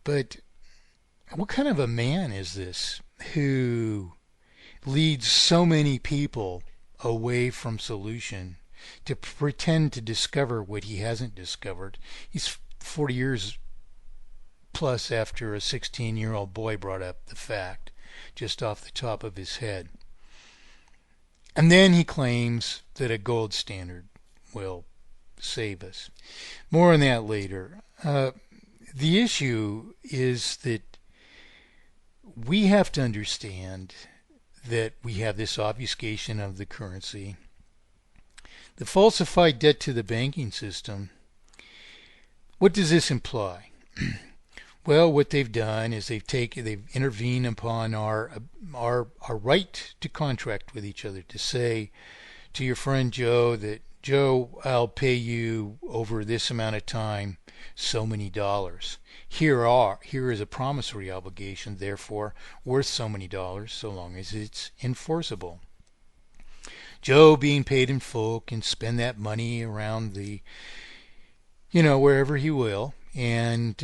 But what kind of a man is this who leads so many people away from solution to pretend to discover what he hasn't discovered? He's 40 years plus after a 16-year-old boy brought up the fact just off the top of his head. And then he claims that a gold standard will save us. More on that later. The issue is that we have to understand that we have this obfuscation of the currency. The falsified debt to the banking system. What does this imply? Well, what they've done is they've intervened upon our right to contract with each other, to say to your friend Joe that, Joe, I'll pay you over this amount of time so many dollars. Here is a promissory obligation, therefore worth so many dollars, so long as it's enforceable. Joe, being paid in full, can spend that money around wherever he will, and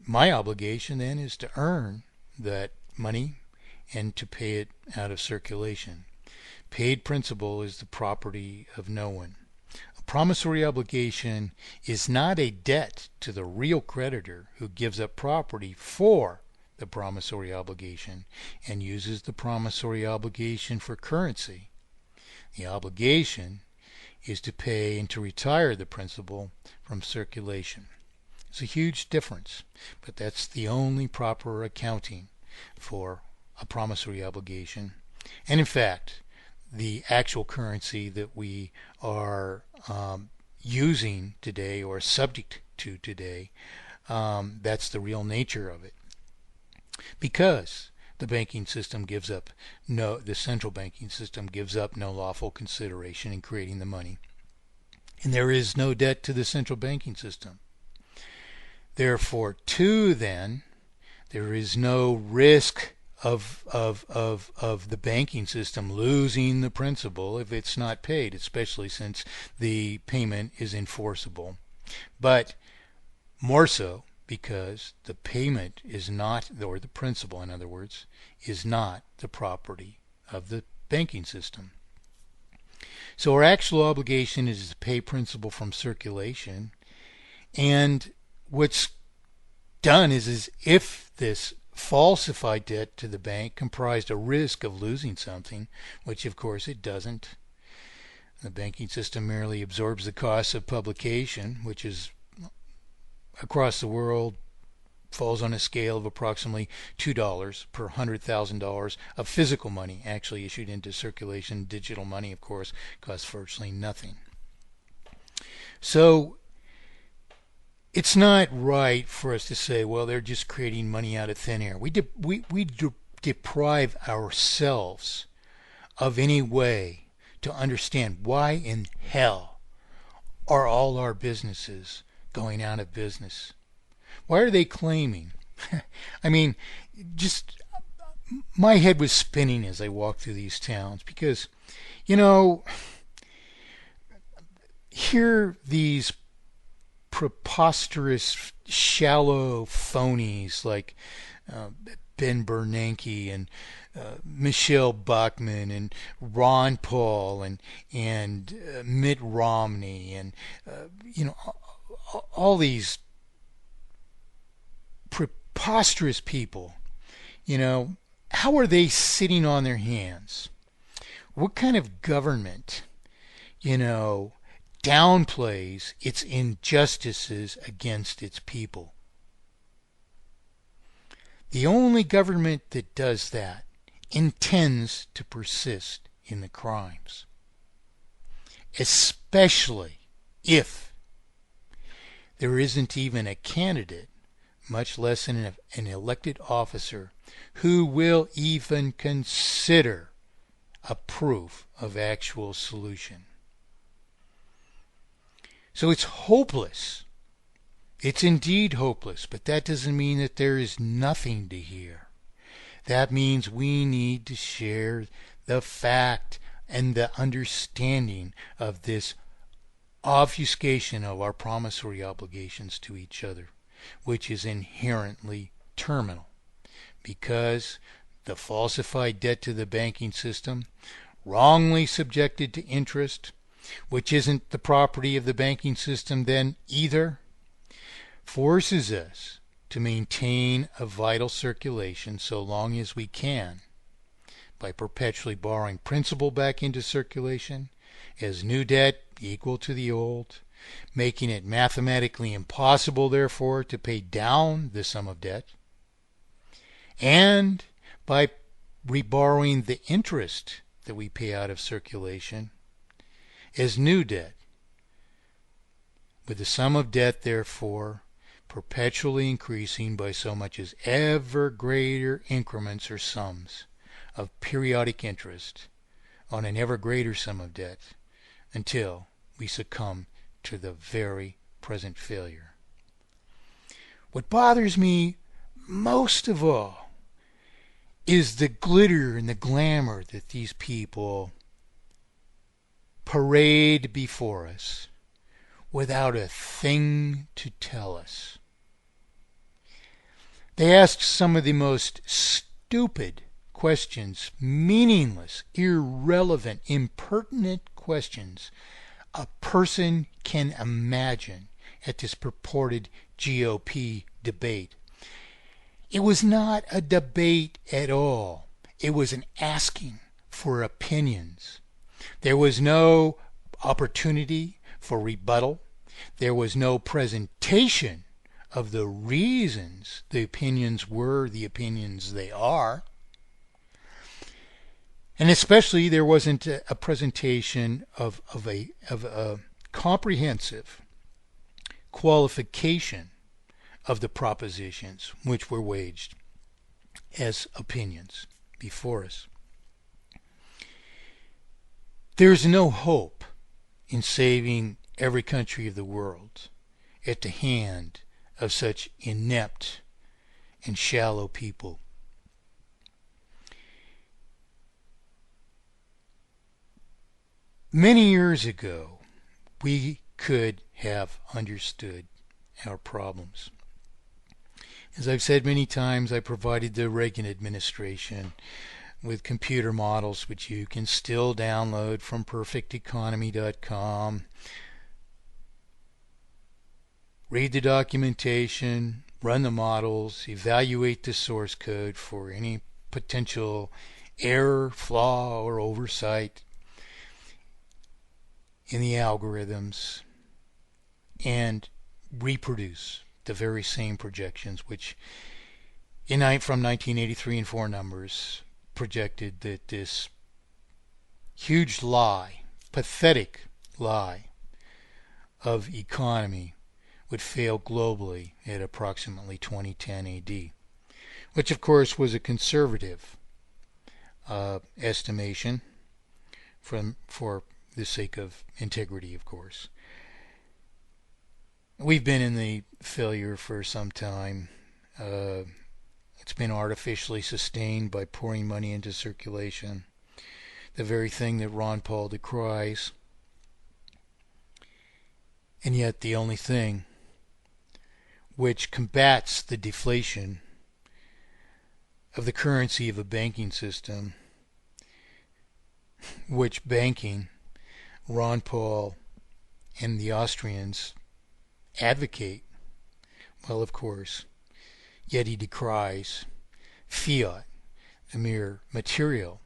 my obligation then is to earn that money and to pay it out of circulation. Paid principal is the property of no one. A promissory obligation is not a debt to the real creditor who gives up property for the promissory obligation and uses the promissory obligation for currency. The obligation is to pay and to retire the principal from circulation. It's a huge difference, but that's the only proper accounting for a promissory obligation. And in fact, the actual currency that we are using today or subject to today, that's the real nature of it. Because the banking system the central banking system gives up no lawful consideration in creating the money. And there is no debt to the central banking system. Therefore, then, there is no risk of the banking system losing the principal if it's not paid, especially since the payment is enforceable. But more so because the payment is not, or the principal, in other words, is not the property of the banking system. So our actual obligation is to pay principal from circulation, and what's done is if this falsified debt to the bank comprised a risk of losing something, which of course it doesn't. The banking system merely absorbs the cost of publication, which is across the world falls on a scale of approximately $2 per $100,000 of physical money actually issued into circulation. Digital money, of course, costs virtually nothing. So it's not right for us to say, well, they're just creating money out of thin air. We deprive ourselves of any way to understand why in hell are all our businesses going out of business. Why are they claiming? I mean, just my head was spinning as I walked through these towns because, here these preposterous, shallow phonies like Ben Bernanke and Michelle Bachmann and Ron Paul and Mitt Romney and all these preposterous people. How are they sitting on their hands? What kind of government, downplays its injustices against its people? The only government that does that intends to persist in the crimes, especially if there isn't even a candidate, much less an elected officer, who will even consider a proof of actual solution. So it's hopeless. It's indeed hopeless, but that doesn't mean that there is nothing to hear. That means we need to share the fact and the understanding of this obfuscation of our promissory obligations to each other. which is inherently terminal, because the falsified debt to the banking system, wrongly subjected to interest, which isn't the property of the banking system then either, forces us to maintain a vital circulation so long as we can by perpetually borrowing principal back into circulation as new debt equal to the old, making it mathematically impossible, therefore, to pay down the sum of debt, and by reborrowing the interest that we pay out of circulation as new debt, with the sum of debt, therefore, perpetually increasing by so much as ever greater increments or sums of periodic interest on an ever greater sum of debt, until we succumb to the very present failure. What bothers me most of all is the glitter and the glamour that these people parade before us without a thing to tell us. They ask some of the most stupid questions, meaningless, irrelevant, impertinent questions a person can imagine at this purported G.O.P. debate. It was not a debate at all. It was an asking for opinions. There was no opportunity for rebuttal. There was no presentation of the reasons the opinions were the opinions they are. And especially there wasn't a presentation of a comprehensive qualification of the propositions which were waged as opinions before us. There's no hope in saving every country of the world at the hand of such inept and shallow people. Many years ago, we could have understood our problems. As I've said many times, I provided the Reagan administration with computer models which you can still download from perfecteconomy.com. Read the documentation, run the models, evaluate the source code for any potential error, flaw, or oversight in the algorithms, and reproduce the very same projections which from 1983 and 4 numbers projected that this huge lie, pathetic lie of economy would fail globally at approximately 2010 AD, which of course was a conservative estimation for the sake of integrity, of course. We've been in the failure for some time. It's been artificially sustained by pouring money into circulation, the very thing that Ron Paul decries. And yet the only thing which combats the deflation of the currency of a banking system, which banking Ron Paul and the Austrians advocate, well, of course, yet he decries fiat, the mere material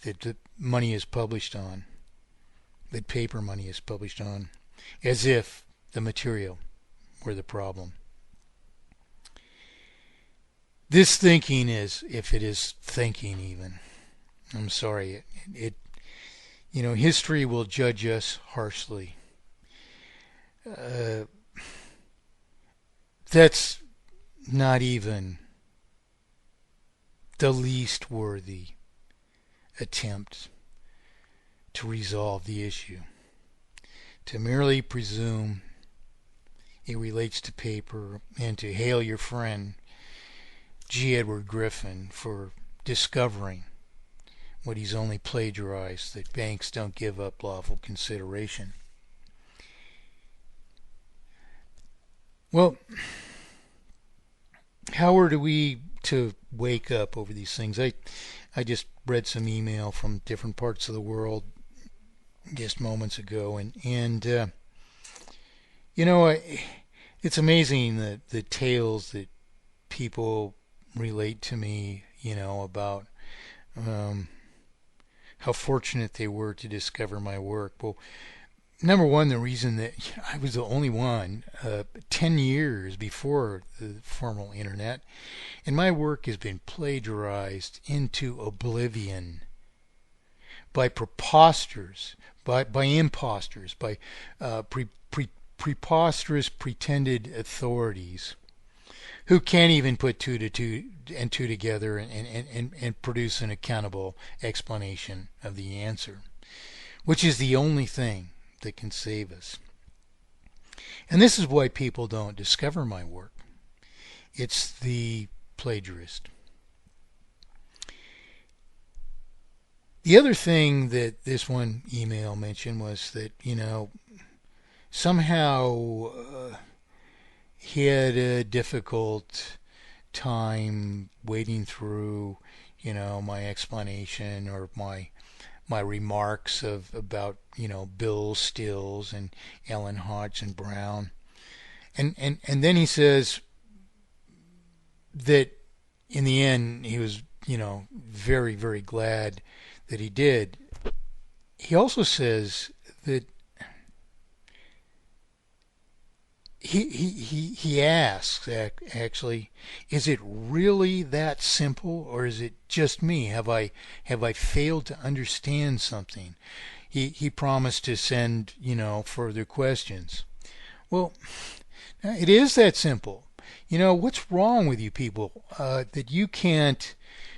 that the money is published on, that paper money is published on, as if the material were the problem. This thinking is, if it is thinking even, I'm sorry, history will judge us harshly. That's not even the least worthy attempt to resolve the issue. To merely presume it relates to paper and to hail your friend G. Edward Griffin for discovering what he's only plagiarized, that banks don't give up lawful consideration. Well, how are we to wake up over these things? I just read some email from different parts of the world just moments ago, and you know, it's amazing the tales that people relate to me, you know, about how fortunate they were to discover my work. Well, number one, the reason that I was the only one 10 years before the formal internet, and my work has been plagiarized into oblivion by preposterous, by imposters, by preposterous pretended authorities who can't even put two together and produce an accountable explanation of the answer, which is the only thing that can save us. And this is why people don't discover my work. It's the plagiarist. The other thing that this one email mentioned was that, you know, somehow he had a difficult time wading through, you know, my explanation or my remarks about, you know, Bill Stills and Ellen Hodgson Brown. And then he says that in the end he was, you know, very, very glad that he did. He also says that he asks, actually, is it really that simple, or is it just me? Have I failed to understand something? He promised to send, you know, further questions. Well, it is that simple. You know, what's wrong with you people that you can't,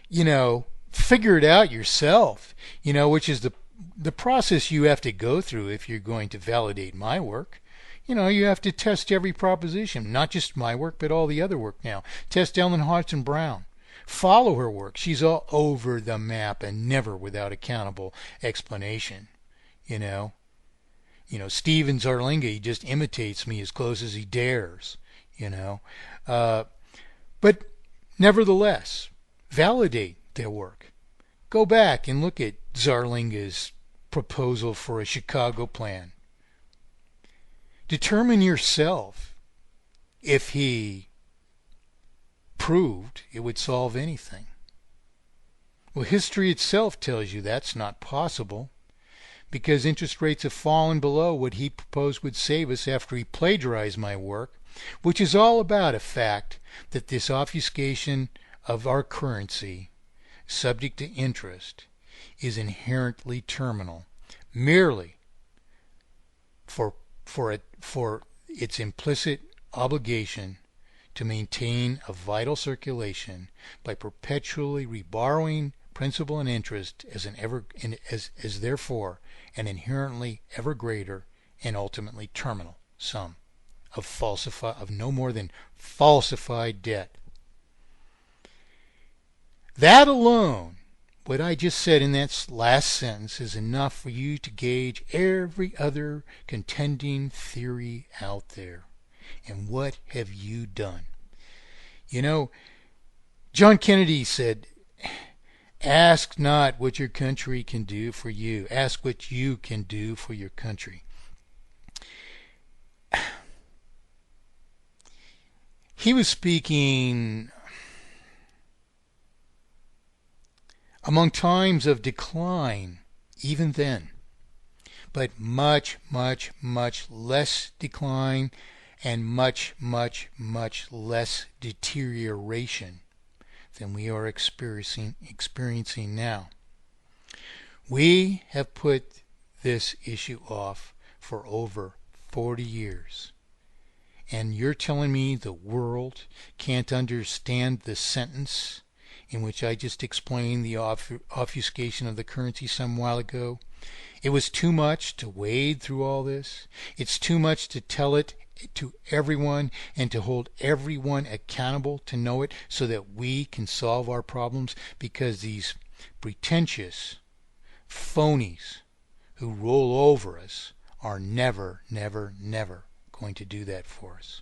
you know, figure it out yourself? You know, which is the process you have to go through if you're going to validate my work. You know, you have to test every proposition, not just my work, but all the other work now. Test Ellen Hodgson Brown. Follow her work. She's all over the map and never without accountable explanation. You know, Steven Zarlinga, he just imitates me as close as he dares. You know, but nevertheless, validate their work. Go back and look at Zarlinga's proposal for a Chicago plan. Determine yourself if he proved it would solve anything. Well, history itself tells you that's not possible, because interest rates have fallen below what he proposed would save us after he plagiarized my work, which is all about a fact that this obfuscation of our currency, subject to interest, is inherently terminal, merely for its implicit obligation to maintain a vital circulation by perpetually reborrowing principal and interest as therefore an inherently ever greater and ultimately terminal sum of no more than falsified debt. That alone, what I just said in that last sentence, is enough for you to gauge every other contending theory out there. And what have you done? You know, John Kennedy said, ask not what your country can do for you. Ask what you can do for your country. He was speaking among times of decline, even then, but much, much, much less decline and much, much, much less deterioration than we are experiencing now. We have put this issue off for over 40 years. And you're telling me the world can't understand the sentence in which I just explained the obfuscation of the currency some while ago? It was too much to wade through all this. It's too much to tell it to everyone and to hold everyone accountable to know it so that we can solve our problems, because these pretentious phonies who roll over us are never, never, never going to do that for us.